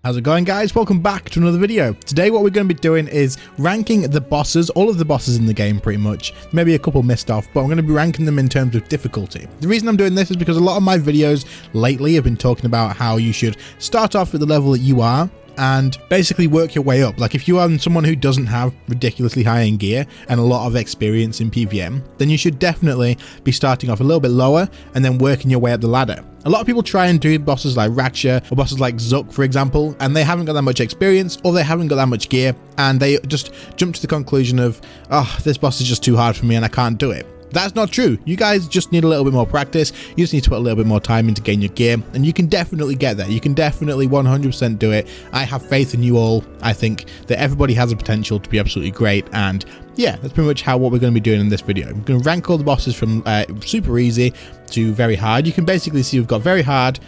How's it going, guys? Welcome back to another video. Today what we're going to be doing is ranking the bosses, all of the bosses in the game pretty much. Maybe a couple missed off, but I'm going to be ranking them in terms of difficulty. The reason I'm doing this is because a lot of my videos lately have been talking about how you should start off at the level that you are and basically work your way up. Like if you are someone who doesn't have ridiculously high end gear and a lot of experience in PvM, then you should definitely be starting off a little bit lower and then working your way up the ladder. A lot of people try and do bosses like Raksha or bosses like Zook, for example, and they haven't got that much experience or they haven't got that much gear, and they just jump to the conclusion of, oh, this boss is just too hard for me and I can't do it. That's not true. You guys just need a little bit more practice. You just need to put a little bit more time in to gain your gear, and you can definitely get there. You can definitely 100% do it. I have faith in you all. I think that everybody has a potential to be absolutely great, and yeah, that's pretty much what we're going to be doing in this video. I'm going to rank all the bosses from super easy to very hard. You can basically see we've got very hard,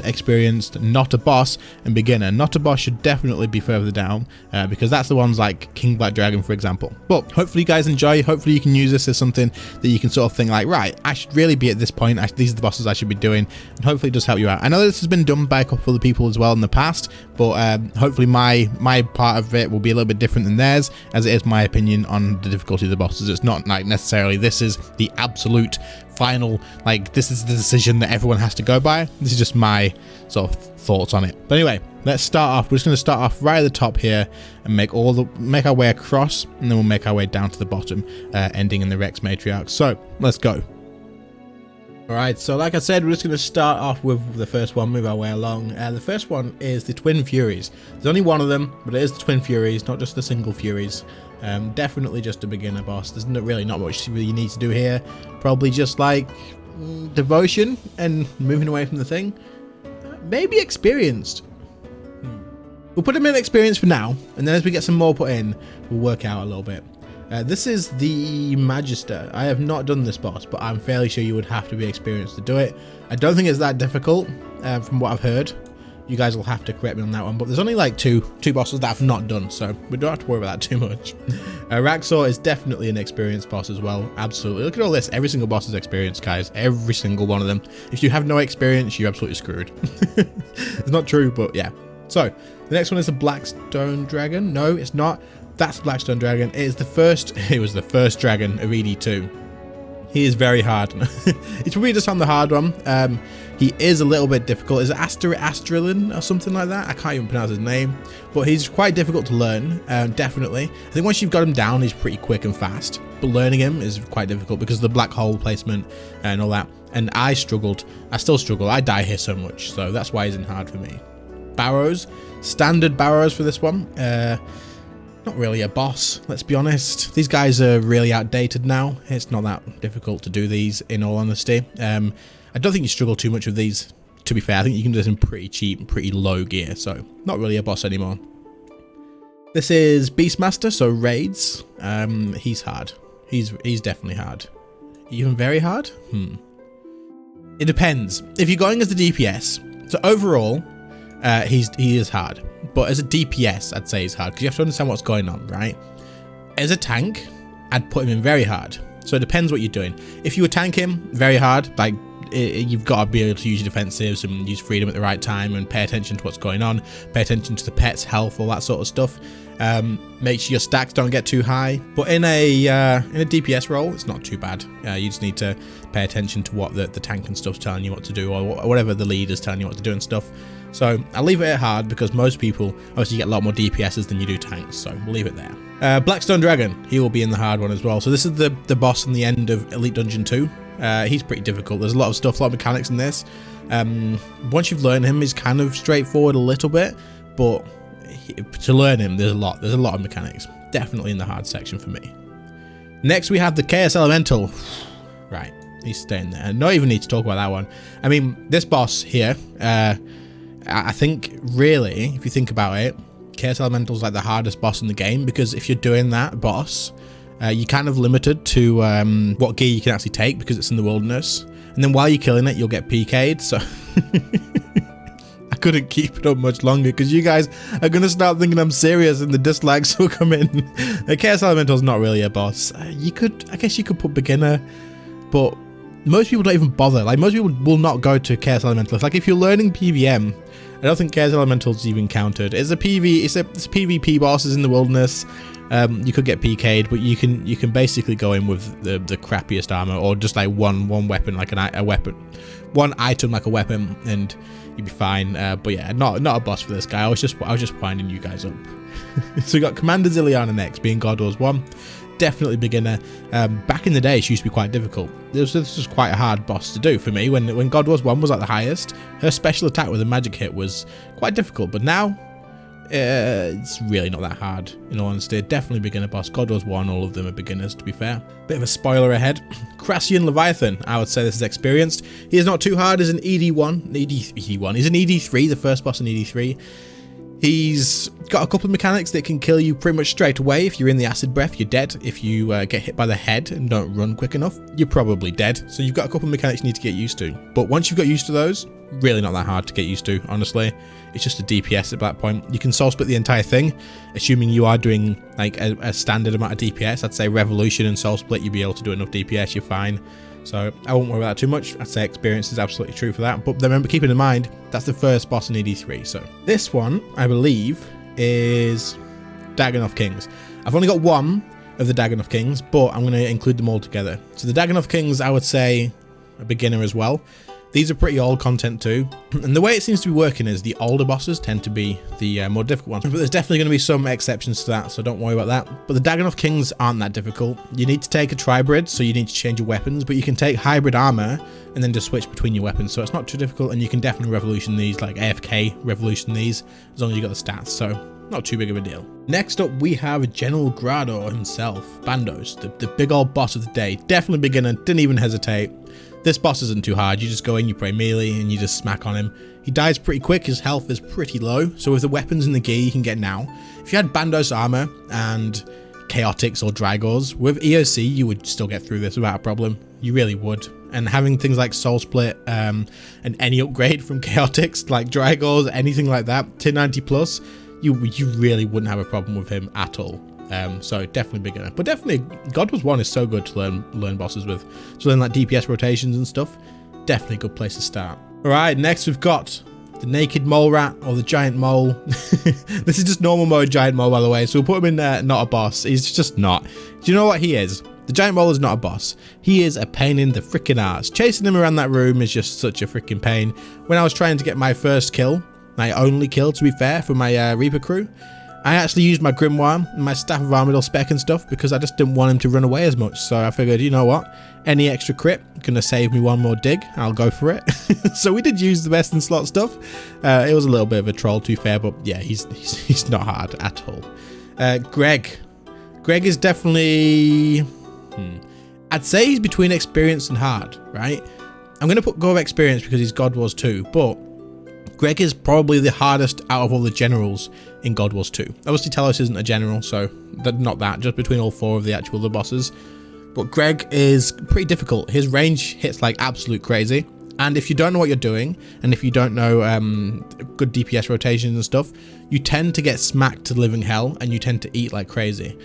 experienced, not a boss, and beginner. Not a boss should definitely be further down because that's the ones like King Black Dragon, for example. But hopefully you guys enjoy. Hopefully you can use this as something that you can sort of think like, right, I should really be at this point. These are the bosses I should be doing, and hopefully it does help you out. I know this has been done by a couple of people as well in the past, but hopefully my part of it will be a little bit different than theirs, as it is my opinion on the difficulty of the bosses. It's not like necessarily this is the absolute final, like this is the decision that everyone has to go by. This is just my sort of thoughts on it. But anyway, let's start off. We're just going to start off right at the top here and make our way across, and then we'll make our way down to the bottom, ending in the Rex Matriarch. So let's go. Alright, so like I said, we're just going to start off with the first one, move our way along. The first one is the Twin Furies. There's only one of them, but it is the Twin Furies, not just the single Furies. Definitely just a beginner boss. There's really not much you need to do here. Probably just like devotion and moving away from the thing. Maybe experienced. We'll put him in experience for now, and then as we get some more put in, we'll work out a little bit. This is the Magister. I have not done this boss, but I'm fairly sure you would have to be experienced to do it. I don't think it's that difficult, from what I've heard. You guys will have to correct me on that one, but there's only like two bosses that I've not done, so we don't have to worry about that too much. Raksha is definitely an experienced boss as well. Absolutely. Look at all this. Every single boss is experienced, guys. Every single one of them. If you have no experience, you're absolutely screwed. It's not true, but yeah. So the next one is the Blackstone Dragon. No, it's not. That's Blackstone Dragon. It was the first dragon of ED2. He is very hard. It's probably just on the hard one. He is a little bit difficult. Is it Astralin or something like that? I can't even pronounce his name, but he's quite difficult to learn, definitely. I think once you've got him down, he's pretty quick and fast, but learning him is quite difficult because of the black hole placement and all that. And I struggled. I still struggle. I die here so much, so that's why he's in hard for me. Barrows. Standard Barrows for this one. Not really a boss, let's be honest. These guys are really outdated now. It's not that difficult to do these, in all honesty. I don't think you struggle too much with these, to be fair. I think you can do this in pretty cheap, pretty low gear, so not really a boss anymore. This is Beastmaster, so Raids. He's hard. He's definitely hard. Even very hard? It depends. If you're going as the DPS, so overall, he is hard. But as a DPS, I'd say he's hard, because you have to understand what's going on, right? As a tank, I'd put him in very hard. So it depends what you're doing. If you tank him very hard, like you've got to be able to use your defensives and use freedom at the right time and pay attention to what's going on, pay attention to the pet's health, all that sort of stuff. Make sure your stacks don't get too high. But in a DPS role, it's not too bad. You just need to pay attention to what the tank and stuff's telling you what to do, or whatever the leader's telling you what to do and stuff. So I'll leave it at hard because most people obviously get a lot more DPSs than you do tanks, so we'll leave it there. Blackstone Dragon, he will be in the hard one as well. So this is the boss in the end of Elite Dungeon 2. He's pretty difficult. There's a lot of stuff, a lot of mechanics in this. Once you've learned him, he's kind of straightforward a little bit, but to learn him, there's a lot of mechanics. Definitely in the hard section for me. Next we have the Chaos Elemental. Right, he's staying there. No even need to talk about that one. I mean, this boss here, I think really, if you think about it, Chaos Elemental is like the hardest boss in the game, because if you're doing that boss, you're kind of limited to what gear you can actually take because it's in the wilderness. And then while you're killing it, you'll get PK'd, so I couldn't keep it up much longer because you guys are going to start thinking I'm serious and the dislikes will come in. Chaos Elemental is not really a boss. I guess you could put beginner, but most people don't even bother. Like, most people will not go to Chaos Elementals. Like, if you're learning PVM, I don't think Chaos Elementals is even counted. It's a PvP bosses in the wilderness. You could get PK'd, but you can basically go in with the crappiest armor, or just like one weapon, like a weapon, one item like a weapon, and you'd be fine. But yeah, not a boss for this guy. I was just winding you guys up. So we got Commander Ziliana next, being God Wars 1. Definitely beginner. Back in the day, she used to be quite difficult. This was quite a hard boss to do for me. When God Wars 1 was like the highest, her special attack with a magic hit was quite difficult. But now, it's really not that hard, in all honesty. Definitely beginner boss. God Wars 1, all of them are beginners, to be fair. Bit of a spoiler ahead. Crassian Leviathan, I would say this is experienced. He is not too hard as an ED1. He's an ED3, the first boss in ED3. He's got a couple of mechanics that can kill you pretty much straight away. If you're in the acid breath, you're dead. If you get hit by the head and don't run quick enough, you're probably dead. So you've got a couple of mechanics you need to get used to. But once you've got used to those, really not that hard to get used to, honestly. It's just a DPS at that point. You can soul split the entire thing, assuming you are doing like a standard amount of DPS. I'd say Revolution and soul split, you'd be able to do enough DPS, you're fine. So I won't worry about that too much. I'd say experience is absolutely true for that. But remember, keeping in mind, that's the first boss in ED3. So this one, I believe, is Dagon Kings. I've only got one of the Dagon Kings, but I'm going to include them all together. So the Dagon Kings, I would say, a beginner as well. These are pretty old content too, and the way it seems to be working is the older bosses tend to be the more difficult ones, but there's definitely going to be some exceptions to that, so don't worry about that. But the Dagon Kings aren't that difficult. You need to take a tribrid, so you need to change your weapons, but you can take hybrid armor and then just switch between your weapons, so it's not too difficult, and you can definitely revolution these, like AFK revolution these, as long as you got the stats, so not too big of a deal. Next up, we have General Grado himself, Bandos, the big old boss of the day. Definitely beginner, didn't even hesitate. This boss isn't too hard. You just go in, you pray melee, and you just smack on him. He dies pretty quick. His health is pretty low. So with the weapons and the gear you can get now, if you had Bandos armor and Chaotix or Drygors, with EOC, you would still get through this without a problem. You really would. And having things like Soul Split and any upgrade from Chaotix, like Drygors, anything like that, 1090 plus, you really wouldn't have a problem with him at all. So definitely beginner, but definitely God Wars 1 is so good to learn bosses with. To learn like DPS rotations and stuff, definitely a good place to start. All right, next we've got the Naked Mole Rat, or the Giant Mole. This is just normal mode Giant Mole, by the way, so we'll put him in not a boss. He's just not. Do you know what he is? The Giant Mole is not a boss. He is a pain in the freaking ass. Chasing him around that room is just such a freaking pain. When I was trying to get my first kill, my only kill to be fair, for my Reaper crew, I actually used my Grimoire and my Staff of Armadyl spec and stuff because I just didn't want him to run away as much. So I figured, you know what? Any extra crit gonna save me one more dig. I'll go for it. So we did use the best in slot stuff. It was a little bit of a troll, to be fair, but yeah, he's not hard at all. Greg is definitely, I'd say he's between experienced and hard, right? I'm gonna go with experience because he's God Wars 2, but Greg is probably the hardest out of all the generals in God Wars 2. Obviously Telos isn't a general, so not that, just between all four of the actual other bosses. But Greg is pretty difficult. His range hits like absolute crazy, and if you don't know what you're doing, and if you don't know good DPS rotations and stuff, you tend to get smacked to living hell, and you tend to eat like crazy.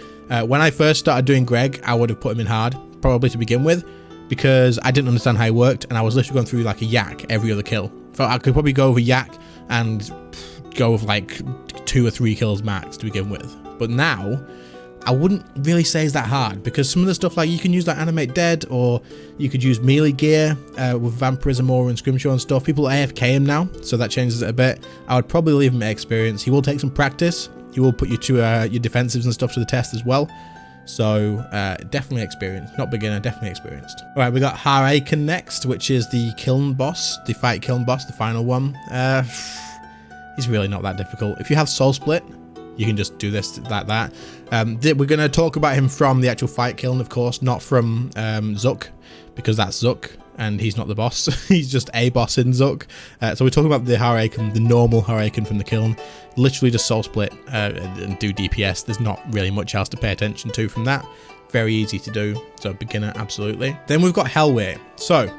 When I first started doing Greg, I would have put him in hard, probably to begin with, because I didn't understand how he worked, and I was literally going through like a yak every other kill. So I could probably go over yak and go with like 2 or 3 kills max to begin with. But now, I wouldn't really say it's that hard, because some of the stuff, like you can use like Animate Dead, or you could use melee gear with Vampirism Aura and Scrimshaw and stuff. People AFK him now, so that changes it a bit. I would probably leave him at experience. He will take some practice. He will put you to your defensives and stuff to the test as well. So definitely experienced, not beginner, definitely experienced. All right, we got Haraken next, which is the Kiln boss, the fight Kiln boss, the final one. He's really not that difficult. If you have Soul Split, you can just do this like that. We're going to talk about him from the actual fight Kiln, of course, not from Zook, because that's Zook, and he's not the boss. He's just a boss in Zook. So we're talking about the Haraken, the normal Haraken from the Kiln. Literally just Soul Split and do DPS. There's not really much else to pay attention to from that. Very easy to do, so beginner, absolutely. Then we've got Hellway. So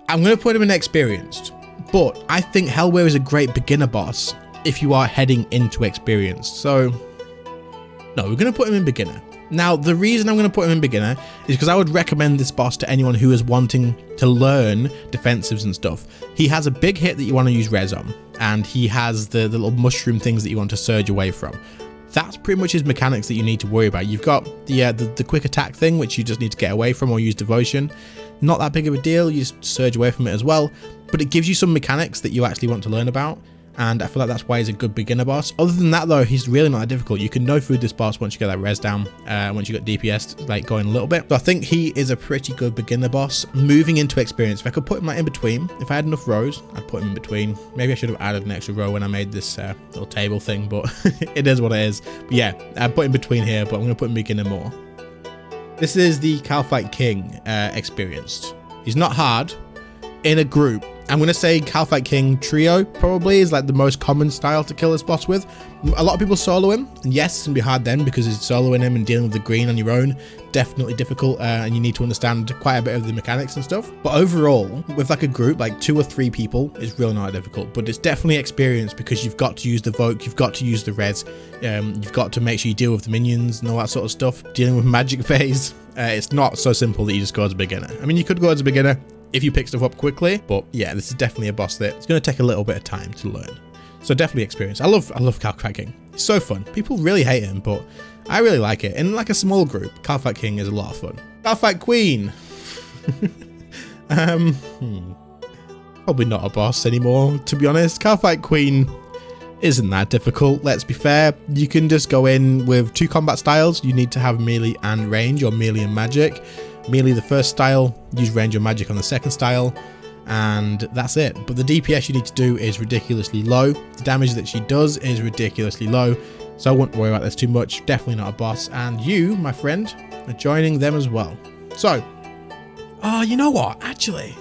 I'm going to put him in experienced, but I think Hellway is a great beginner boss if you are heading into experienced. So no, we're going to put him in beginner. Now, the reason I'm going to put him in beginner is because I would recommend this boss to anyone who is wanting to learn defensives and stuff. He has a big hit that you want to use res on, and he has the little mushroom things that you want to surge away from. That's pretty much his mechanics that you need to worry about. You've got the quick attack thing, which you just need to get away from or use devotion. Not that big of a deal, you just surge away from it as well, but it gives you some mechanics that you actually want to learn about. And I feel like that's why he's a good beginner boss. Other than that though, he's really not that difficult. You can no food this boss once you get that res down, once you got DPS like going a little bit. So I think he is a pretty good beginner boss. Moving into experience, if I could put him like in between, if I had enough rows, I'd put him in between. Maybe I should have added an extra row when I made this little table thing, but it is what it is. But yeah, I'd put him between here, but I'm going to put him beginner more. This is the Calfight King experienced. He's not hard. In a group, I'm going to say Calfight King Trio probably is like the most common style to kill this boss with. A lot of people solo him, and yes, it's going to be hard then because it's soloing him and dealing with the green on your own. Definitely difficult, and you need to understand quite a bit of the mechanics and stuff. But overall, with like a group, like 2 or 3 people, it's really not difficult. But it's definitely experience because you've got to use the Voke, you've got to use the res, you've got to make sure you deal with the minions and all that sort of stuff. Dealing with magic phase, it's not so simple that you just go as a beginner. I mean, you could go as a beginner if you pick stuff up quickly, but yeah, this is definitely a boss that it's going to take a little bit of time to learn. So definitely experience. I love Calfight King. It's so fun. People really hate him, but I really like it. In like a small group, Calfight King is a lot of fun. Calfight Queen. Probably not a boss anymore, to be honest. Calfight Queen isn't that difficult, let's be fair. You can just go in with 2 combat styles. You need to have melee and range, or melee and magic. Melee the first style, use range or magic on the second style, and that's it. But the DPS you need to do is ridiculously low. The damage that she does is ridiculously low, so I wouldn't worry about this too much. Definitely not a boss. And you, my friend, are joining them as well. So, oh, you know what? Actually,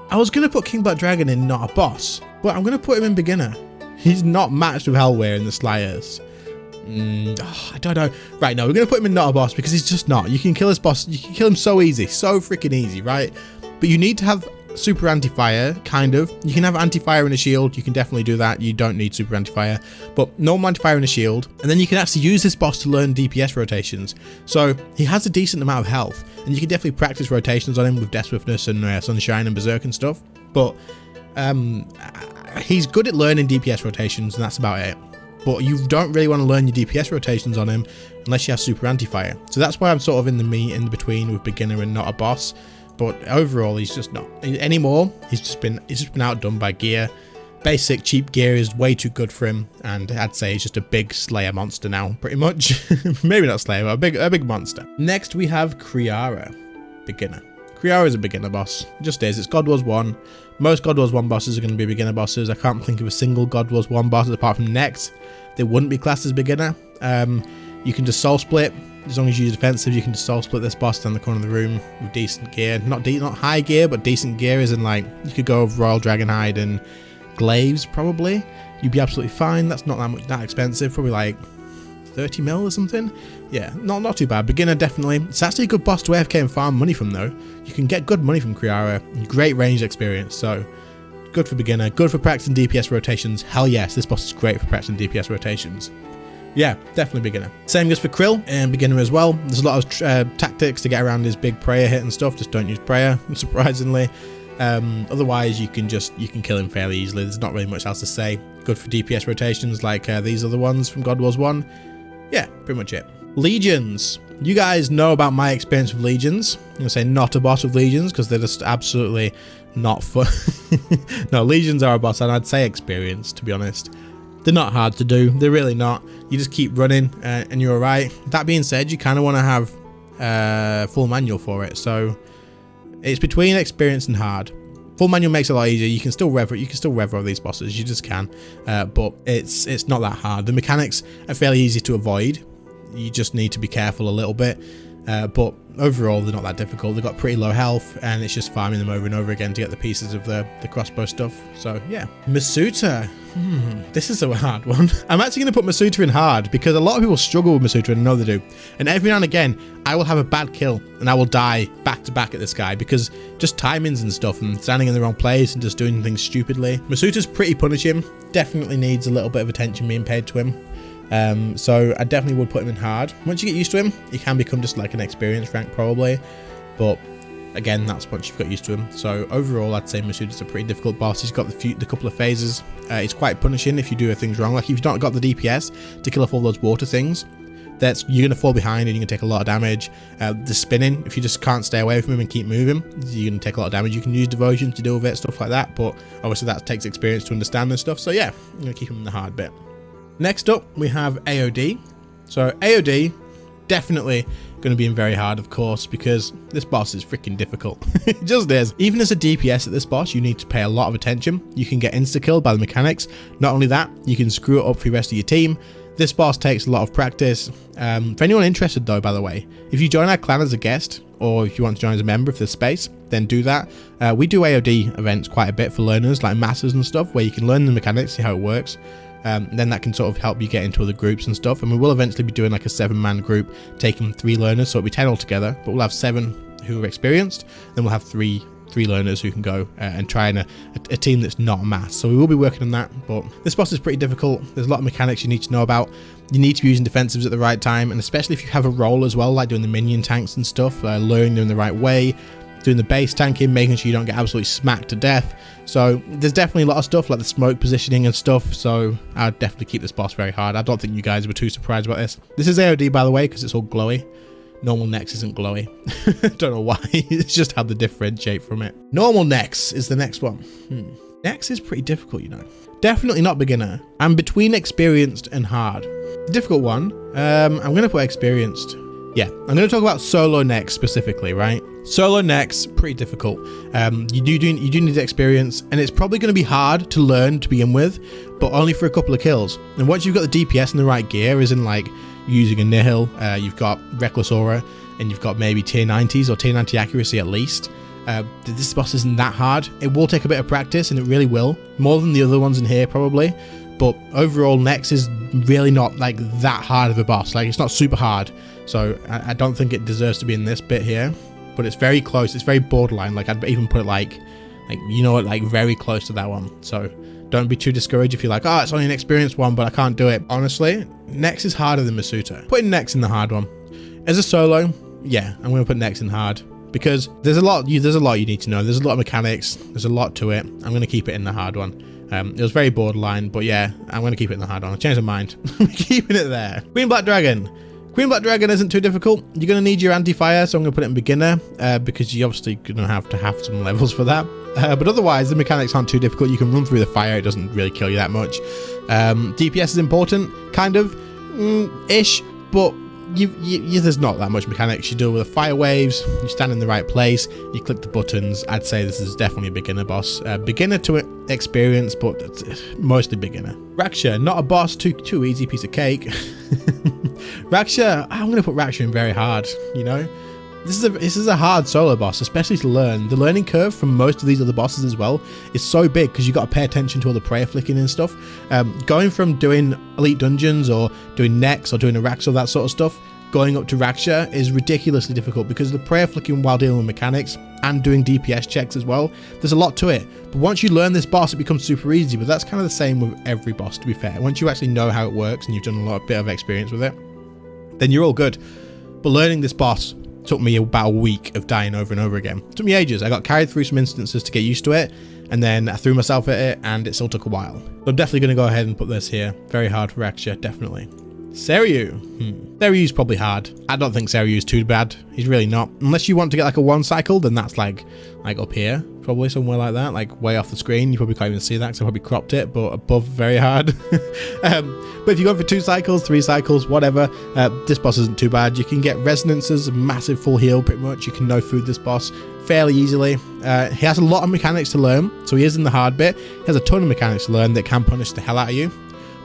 I was going to put King Black Dragon in not a boss, but I'm going to put him in beginner. He's not matched with Hellweir in the Slayers. I don't know. Right, no, we're going to put him in not a boss because he's just not. You can kill this boss. You can kill him so easy. So freaking easy, right? But you need to have super anti-fire, kind of. You can have anti-fire and a shield. You can definitely do that. You don't need super anti-fire. But normal anti-fire and a shield. And then you can actually use this boss to learn DPS rotations. So he has a decent amount of health. And you can definitely practice rotations on him with Death Swiftness and Sunshine and Berserk and stuff. But he's good at learning DPS rotations, and that's about it. But you don't really want to learn your DPS rotations on him unless you have super anti-fire. So that's why I'm sort of in the between with beginner and not a boss. But overall, he's just not anymore. He's just been outdone by gear. Basic cheap gear is way too good for him, and I'd say he's just a big Slayer monster now, pretty much. Maybe not Slayer, but a big monster. Next we have Kriara, beginner. Kriara is a beginner boss. It just is. It's God Wars 1. Most God Wars 1 bosses are going to be beginner bosses. I can't think of a single God Wars 1 boss apart from Next. They wouldn't be classed as beginner. You can just soul split. As long as you use defensive, you can just soul split this boss down the corner of the room with decent gear. Not high gear, but decent gear, as in like you could go with Royal Dragonhide and Glaives probably. You'd be absolutely fine. That's not that expensive. Probably like 30 mil or something. Yeah, not too bad. Beginner, definitely. It's actually a good boss to AFK and farm money from though. You can get good money from Kriara. Great range experience. So good for beginner. Good for practicing DPS rotations. Hell yes, this boss is great for practicing DPS rotations. Yeah, definitely beginner. Same goes for Krill, and beginner as well. There's a lot of tactics to get around his big prayer hit and stuff. Just don't use prayer, surprisingly. Otherwise, you can kill him fairly easily. There's not really much else to say. Good for DPS rotations like these other ones from God Wars 1. Yeah, pretty much it. Legions. You guys know about my experience with Legions. I'm going to say not a boss with Legions because they're just absolutely not fun. No, Legions are a boss, and I'd say experience, to be honest. They're not hard to do. They're really not. You just keep running and you're alright. That being said, you kind of want to have full manual for it. So it's between experience and hard. Full manual makes it a lot easier. You can still rev all these bosses. You just can. But it's not that hard. The mechanics are fairly easy to avoid. You just need to be careful a little bit. But overall, they're not that difficult. They've got pretty low health, and it's just farming them over and over again to get the pieces of the crossbow stuff. So yeah. Masuta. This is a hard one. I'm actually going to put Masuta in hard because a lot of people struggle with Masuta, and I know they do. And every now and again, I will have a bad kill and I will die back to back at this guy because just timings and stuff and standing in the wrong place and just doing things stupidly. Masuta's pretty punishing. Definitely needs a little bit of attention being paid to him. So I definitely would put him in hard. Once you get used to him, he can become just like an experience rank probably, but again, that's once you've got used to him. So overall, I'd say Masuda's a pretty difficult boss. He's got the couple of phases. It's quite punishing if you do things wrong. Like if you've not got the DPS to kill off all those water things, you're gonna fall behind and you're gonna take a lot of damage. The spinning, if you just can't stay away from him and keep moving, you're gonna take a lot of damage. You can use devotion to deal with it, stuff like that, but obviously that takes experience to understand this stuff. So yeah, I'm gonna keep him in the hard bit. Next up, we have AOD. So AOD, definitely going to be in very hard, of course, because this boss is freaking difficult. It just is. Even as a DPS at this boss, you need to pay a lot of attention. You can get insta-killed by the mechanics. Not only that, you can screw it up for the rest of your team. This boss takes a lot of practice. For anyone interested though, by the way, if you join our clan as a guest, or if you want to join as a member if there's space, then do that. We do AOD events quite a bit for learners, like masters and stuff, where you can learn the mechanics, see how it works. Then that can sort of help you get into other groups and stuff. And we will eventually be doing like a 7-man group, taking 3 learners, so it'll be 10 altogether, but we'll have 7 who are experienced, then we'll have 3 learners who can go and try in a team that's not a mass. So we will be working on that, but this boss is pretty difficult. There's a lot of mechanics you need to know about. You need to be using defensives at the right time, and especially if you have a role as well, like doing the minion tanks and stuff, luring them in the right way, doing the base tanking, making sure you don't get absolutely smacked to death. So there's definitely a lot of stuff like the smoke positioning and stuff, so I'd definitely keep this boss very hard. I don't think you guys were too surprised about this. This is AOD, by the way, because it's all glowy. Normal Nex isn't glowy. Don't know why. It's just how to differentiate from it. Normal Nex is the next one. Nex is pretty difficult, you know. Definitely not beginner. I'm between experienced and hard. The difficult one, I'm going to put experienced. Yeah, I'm going to talk about solo Nex specifically, right? Solo Nex, pretty difficult. You do need experience, and it's probably going to be hard to learn to begin with, but only for a couple of kills. And once you've got the DPS in the right gear, as in like using a nihil, you've got reckless aura, and you've got maybe tier 90s or tier 90 accuracy at least. This boss isn't that hard. It will take a bit of practice, and it really will, more than the other ones in here probably. But overall, Nex is really not like that hard of a boss. Like, it's not super hard, so I don't think it deserves to be in this bit here. But it's very close. It's very borderline. Like, I'd even put it like you know what, like very close to that one. So don't be too discouraged if you're like, oh, it's only an experienced one, but I can't do it. Honestly, Nex is harder than Masuda. Putting Nex in the hard one. As a solo, yeah, I'm gonna put Nex in hard because there's a lot you need to know. There's a lot of mechanics. There's a lot to it. I'm gonna keep it in the hard one. It was very borderline, but yeah, I'm going to keep it in the hard one. I changed my mind. I'm keeping it there. Queen Black Dragon. Queen Black Dragon isn't too difficult. You're going to need your anti-fire, so I'm going to put it in beginner, because you're obviously going to have some levels for that. But otherwise, the mechanics aren't too difficult. You can run through the fire. It doesn't really kill you that much. DPS is important, kind of, ish, but there's not that much mechanics. You deal with the fire waves, you stand in the right place, you click the buttons. I'd say this is definitely a beginner boss. Beginner to experience, but mostly beginner. Raksha, not a boss, too easy piece of cake. Raksha, I'm going to put Raksha in very hard, you know. This is a hard solo boss, especially to learn. The learning curve from most of these other bosses as well is so big because you got to pay attention to all the prayer flicking and stuff. Going from doing elite dungeons or doing Nex or doing Arax or that sort of stuff, going up to Raksha is ridiculously difficult because the prayer flicking while dealing with mechanics and doing DPS checks as well, there's a lot to it. But once you learn this boss, it becomes super easy. But that's kind of the same with every boss, to be fair. Once you actually know how it works and you've done a bit of experience with it, then you're all good. But learning this boss took me about a week of dying over and over again. It took me ages. I got carried through some instances to get used to it, and then I threw myself at it, and it still took a while. So I'm definitely going to go ahead and put this here. Very hard for Raksha, definitely. Seiryu. Seiryu's probably hard. I don't think Seiryu's too bad. He's really not. Unless you want to get like a 1 cycle, then that's like up here, probably somewhere like that, like way off the screen. You probably can't even see that because I probably cropped it, but above, very hard. But if you go for 2 cycles, 3 cycles, whatever, this boss isn't too bad. You can get resonances, massive full heal pretty much. You can no-food this boss fairly easily. He has a lot of mechanics to learn, so he is in the hard bit. He has a ton of mechanics to learn that can punish the hell out of you.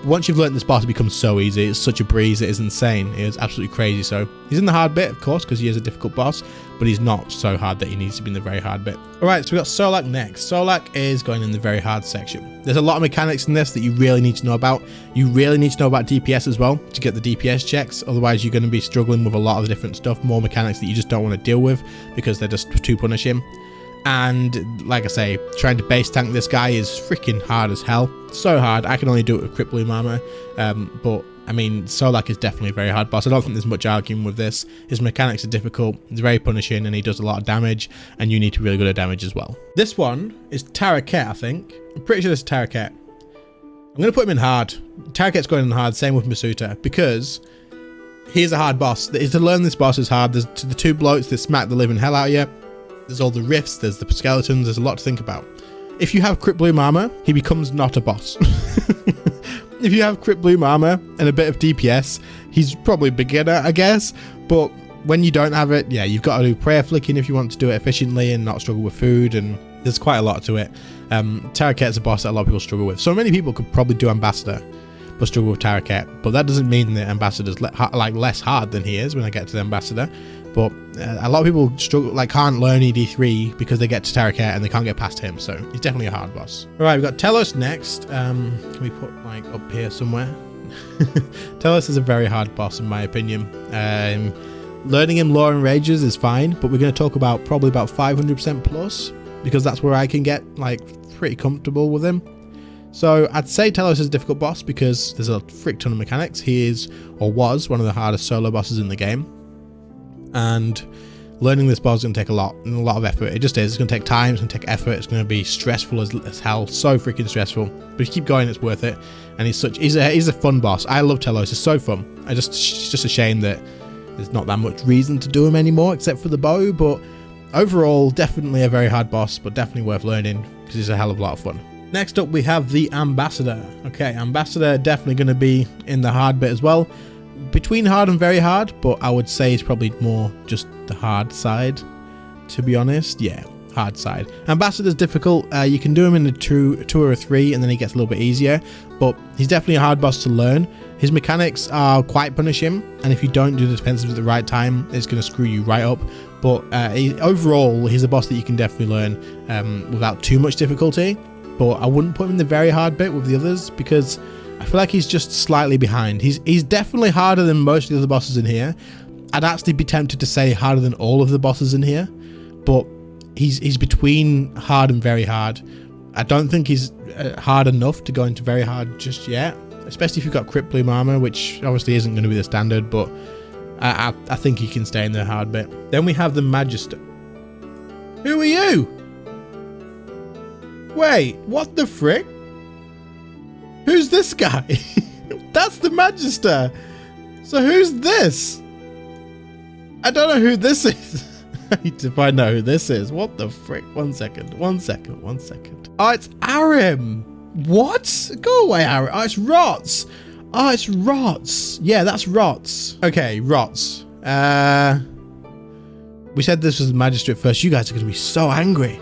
Once you've learned this boss, it becomes so easy. It's such a breeze. It is insane. It is absolutely crazy. So he's in the hard bit, of course, because he is a difficult boss, but he's not so hard that he needs to be in the very hard bit. All right, so we got Solak next. Solak is going in the very hard section. There's a lot of mechanics in this that you really need to know about. You really need to know about DPS as well to get the DPS checks. Otherwise, you're going to be struggling with a lot of different stuff, more mechanics that you just don't want to deal with because they're just too punishing. And like I say, trying to base tank this guy is freaking hard as hell. So hard. I can only do it with Crit Bloom armor. But I mean, Solak is definitely a very hard boss. I don't think there's much arguing with this. His mechanics are difficult. He's very punishing, and he does a lot of damage. And you need to be really good at damage as well. This one is Taraket, I think. I'm pretty sure this is Taraket. I'm going to put him in hard. Taraket's going in hard. Same with Masuta, because he's a hard boss. To learn this boss is hard. There's the two blokes that smack the living hell out of you. There's all the rifts. There's the skeletons. There's a lot to think about. If you have Crit Bloom armor, he becomes not a boss. If you have Crit Bloom armor and a bit of DPS, he's probably beginner, I guess. But when you don't have it, yeah, you've got to do prayer flicking if you want to do it efficiently and not struggle with food. And there's quite a lot to it. Taraket's a boss that a lot of people struggle with. So many people could probably do Ambassador, but struggle with Taraket. But that doesn't mean that Ambassador's like less hard than he is when I get to the Ambassador. But a lot of people struggle, like can't learn ED3 because they get to Taraket and they can't get past him. So he's definitely a hard boss. All right, we've got Telos next. Can we put like up here somewhere? Telos is a very hard boss in my opinion. Learning him Lore and Rages is fine, but we're going to talk about probably about 500% plus, because that's where I can get like pretty comfortable with him. So I'd say Telos is a difficult boss because there's a frick ton of mechanics. He is, or was, one of the hardest solo bosses in the game. And learning this boss is going to take a lot of effort. It just is. It's going to take time. It's going to take effort. It's going to be stressful as hell. So freaking stressful. But if you keep going, it's worth it. And he's a fun boss. I love Telos. It's so fun. It's just a shame that there's not that much reason to do him anymore, except for the bow. But overall, definitely a very hard boss, but definitely worth learning because he's a hell of a lot of fun. Next up, we have the Ambassador. Okay, Ambassador definitely going to be in the hard bit as well. Between hard and very hard, but I would say it's probably more just the hard side, to be honest. Yeah, hard side. Ambassador's difficult. You can do him in a two or a 3, and then he gets a little bit easier, but he's definitely a hard boss to learn. His mechanics are quite punishing, and if you don't do the defensives at the right time, it's going to screw you right up. But overall, he's a boss that you can definitely learn without too much difficulty, but I wouldn't put him in the very hard bit with the others, because I feel like he's just slightly behind. He's definitely harder than most of the other bosses in here. I'd actually be tempted to say harder than all of the bosses in here, but he's between hard and very hard. I don't think he's hard enough to go into very hard just yet, especially if you've got Crit Bloom armor, which obviously isn't going to be the standard, but I think he can stay in the hard bit. Then we have the Magister. Who are you? Wait, what the frick? Who's this guy? That's the Magister. So who's this? I don't know who this is. I need to find out who this is. What the frick? One second. Oh, it's Arim. What? Go away, Arim. Oh, it's Rots. Oh, it's Rots. Yeah, that's Rots. Okay, Rots. We said this was the Magister at first. You guys are going to be so angry.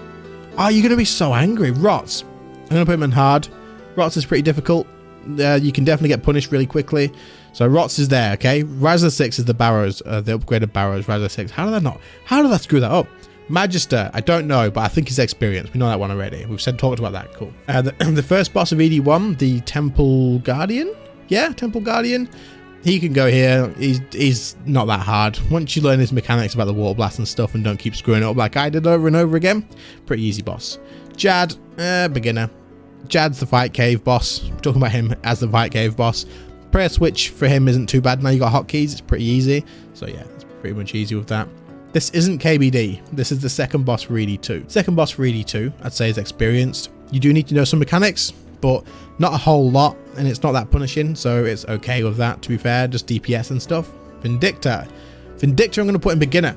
Oh, you're going to be so angry. Rots. I'm going to put him in hard. Rots is pretty difficult. You can definitely get punished really quickly. So Rots is there, okay? Razzler 6 is the Barrows, the upgraded Barrows, Razzler 6. How did I screw that up? Magister, I don't know, but I think he's experienced. We know that one already. We've talked about that. Cool. The first boss of ED1, the Temple Guardian. Yeah, Temple Guardian. He can go here. He's not that hard. Once you learn his mechanics about the water blast and stuff and don't keep screwing it up like I did over and over again, pretty easy boss. Jad, beginner. Jad's the Fight Cave boss. I'm talking about him as the Fight Cave boss. Prayer switch for him isn't too bad. Now you got hotkeys, it's pretty easy. So yeah, it's pretty much easy with that. This isn't KBD. This is the second boss for ED2. Second boss for ED2, I'd say, is experienced. You do need to know some mechanics, but not a whole lot, and it's not that punishing, so it's okay with that, to be fair. Just DPS and stuff. Vindicta. Vindicta I'm going to put in beginner.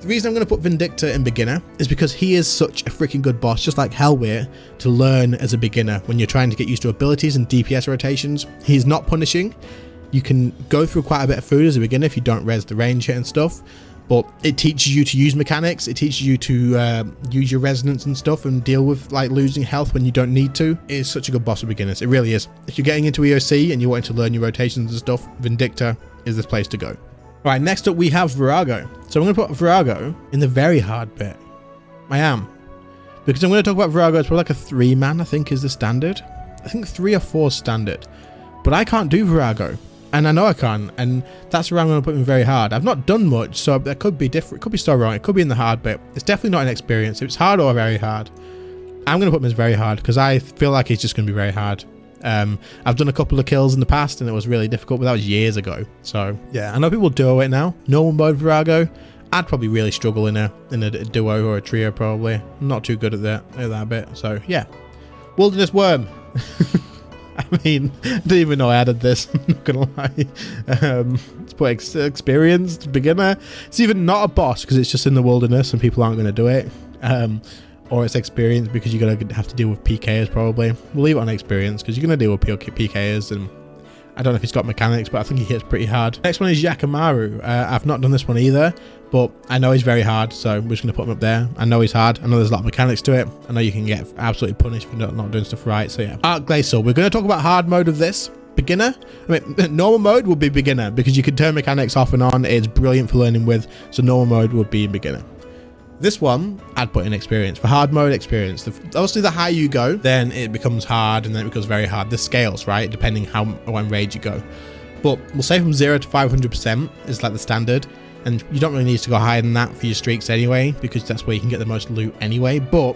The reason I'm going to put Vindicta in beginner is because he is such a freaking good boss, just like Hellweir, to learn as a beginner when you're trying to get used to abilities and DPS rotations. He's not punishing. You can go through quite a bit of food as a beginner if you don't res the range hit and stuff, but it teaches you to use mechanics. It teaches you to use your resonance and stuff and deal with like losing health when you don't need to. It is such a good boss for beginners. It really is. If you're getting into EOC and you're wanting to learn your rotations and stuff, Vindicta is the place to go. All right, next up we have Virago. So I'm going to put Virago in the very hard bit. I am. Because I'm going to talk about Virago. It's probably like a 3-man, I think, is the standard. I think 3 or 4 standard. But I can't do Virago. And I know I can, and that's where I'm going to put him very hard. I've not done much, so that could be different. It could be so wrong. It could be in the hard bit. It's definitely not an experience. If it's hard or very hard, I'm going to put him as very hard because I feel like he's just going to be very hard. I've done a couple of kills in the past and it was really difficult, but that was years ago. So yeah, I know people duo it now. Normal mode Virago, I'd probably really struggle in a duo or a trio probably. I'm not too good at that bit. So yeah, Wilderness Worm. I mean, I didn't even know I added this. I'm not gonna lie. Let's put experienced beginner. It's even not a boss because it's just in the wilderness and people aren't gonna do it. Or it's experienced because you're gonna have to deal with PKers probably. We'll leave it on experience because you're gonna deal with PKers, and I don't know if he's got mechanics, but I think he hits pretty hard. Next one is Yakamaru. I've not done this one either, but I know he's very hard, so we're just gonna put him up there. I know he's hard. I know there's a lot of mechanics to it. I know you can get absolutely punished for not doing stuff right. So yeah, Arc Glacial. We're gonna talk about hard mode of this. Beginner. I mean, normal mode would be beginner because you can turn mechanics off and on. It's brilliant for learning with. So normal mode would be beginner. This one, I'd put in experience. For hard mode, experience. Obviously, the higher you go, then it becomes hard, and then it becomes very hard. The scales, right? Depending when rage you go. But we'll say from 0 to 500% is like the standard, and you don't really need to go higher than that for your streaks anyway, because that's where you can get the most loot anyway. But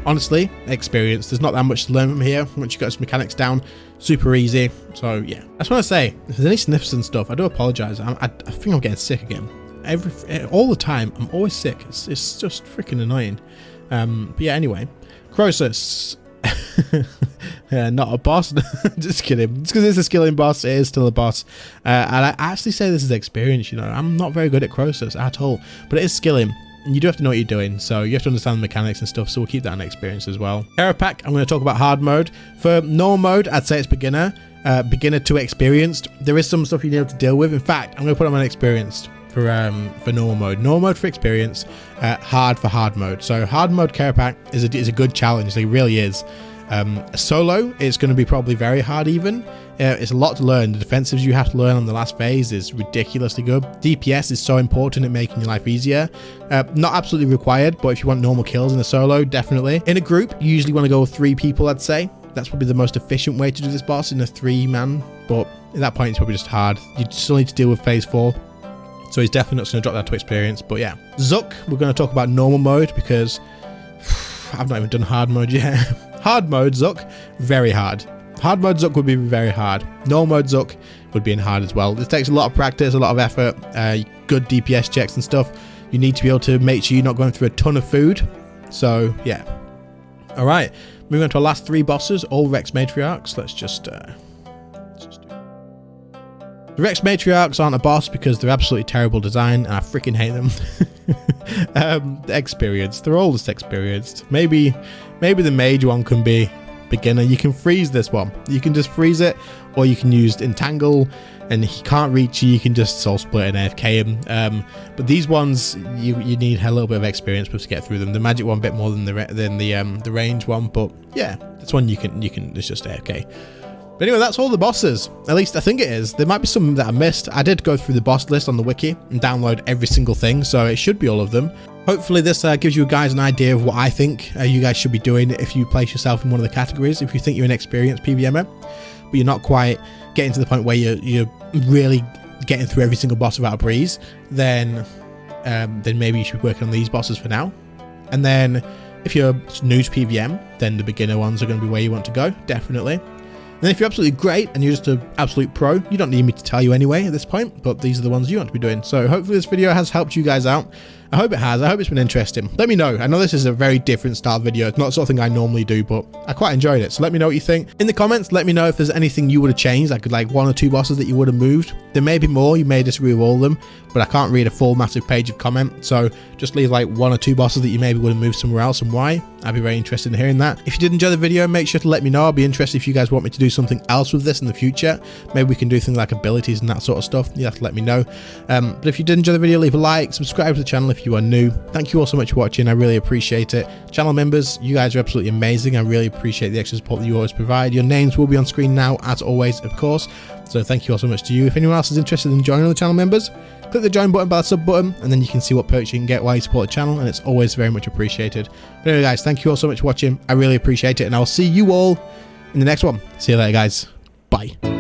honestly, experience. There's not that much to learn from here. Once you got some mechanics down, super easy. So yeah, I just want to say, if there's any sniffs and stuff, I do apologize. I think I'm getting sick again. All the time, I'm always sick. It's just freaking annoying. But yeah, anyway, Croesus. Not a boss. Just kidding. It's because it's a skilling boss. It is still a boss. And I actually say this is experience. You know, I'm not very good at Croesus at all, but it is skilling. And you do have to know what you're doing, so you have to understand the mechanics and stuff, so we'll keep that in experience as well. Kerapac, I'm going to talk about hard mode. For normal mode, I'd say it's beginner. Beginner to experienced. There is some stuff you need to deal with. In fact, I'm going to put them on experienced. For normal mode. Normal mode for experience, hard for hard mode. So hard mode Kerapac is a good challenge. It really is. Solo, it's going to be probably very hard even. It's a lot to learn. The defensives you have to learn on the last phase is ridiculously good. DPS is so important at making your life easier. Not absolutely required, but if you want normal kills in a solo, definitely. In a group, you usually want to go with 3 people, I'd say. That's probably the most efficient way to do this boss in a 3-man, but at that point it's probably just hard. You still need to deal with phase 4. So he's definitely not going to drop that to experience, but yeah. Zook, we're going to talk about normal mode because I've not even done hard mode yet. Hard mode Zook, very hard. Hard mode Zook would be very hard. Normal mode Zook would be in hard as well. This takes a lot of practice, a lot of effort, good DPS checks and stuff. You need to be able to make sure you're not going through a ton of food. So yeah. All right, moving on to our last 3 bosses, all Rex Matriarchs. Let's just do. The Rex Matriarchs aren't a boss because they're absolutely terrible design and I freaking hate them. Experienced. They're all just experienced. Maybe the mage one can be beginner. You can freeze this one. You can just freeze it, or you can use Entangle, and he can't reach you. You can just soul split and AFK him. But these ones, you need a little bit of experience to get through them. The magic one a bit more than the range one, but yeah, this one you can. It's just AFK. But anyway, that's all the bosses. At least I think it is. There might be some that I missed. I did go through the boss list on the wiki and download every single thing, so it should be all of them. Hopefully this gives you guys an idea of what I think you guys should be doing if you place yourself in one of the categories. If you think you're an experienced PVMer, but you're not quite getting to the point where you're really getting through every single boss without a breeze, then maybe you should be working on these bosses for now. And then if you're new to PVM, then the beginner ones are going to be where you want to go, definitely. And if you're absolutely great and you're just an absolute pro, you don't need me to tell you anyway at this point, but these are the ones you want to be doing. So hopefully this video has helped you guys out. I hope it has. I hope it's been interesting. Let me know. I know this is a very different style video. It's not something I normally do, but I quite enjoyed it. So let me know what you think. In the comments, let me know if there's anything you would have changed, like 1 or 2 bosses that you would have moved. There may be more. You may disagree with all of them, but I can't read a full massive page of comment. So just leave 1 or 2 bosses that you maybe would have moved somewhere else and why. I'd be very interested in hearing that. If you did enjoy the video, make sure to let me know. I'll be interested if you guys want me to do something else with this in the future. Maybe we can do things like abilities and that sort of stuff. You have to let me know. But if you did enjoy the video, leave a like, subscribe to the channel if you are new. Thank you all so much for watching. I really appreciate it. Channel members, you guys are absolutely amazing. I really appreciate the extra support that you always provide. Your names will be on screen now, as always, of course. So thank you all so much to you. If anyone else is interested in joining the channel members, click the join button by the sub button, and then you can see what perks you can get while you support the channel, and it's always very much appreciated. But anyway, guys, thank you all so much for watching. I really appreciate it, and I'll see you all in the next one. See you later, guys. Bye.